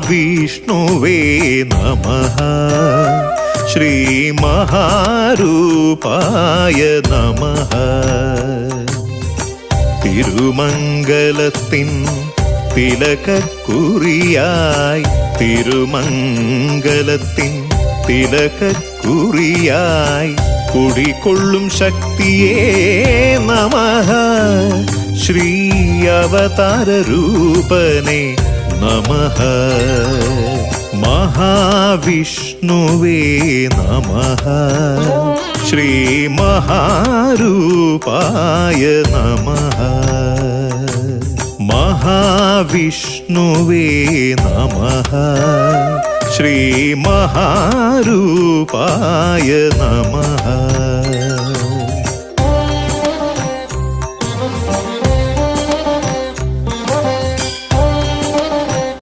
महाविष्णुवे नमः श्रीमहारूपाय नमः തിരുമംഗലത്തിൻ തിലകക്കുറിയായി തിരുമംഗലത്തിൻ തിലകക്കുറിയായി കുടികൊള്ളും ശക്തിയേ നമഃ ശ്രീ അവതാരരൂപനേ നമഃ महाविष्णुवे नमः श्रीमहारूपाय नमः महाविष्णुवे नमः श्रीमहारूपाय नमः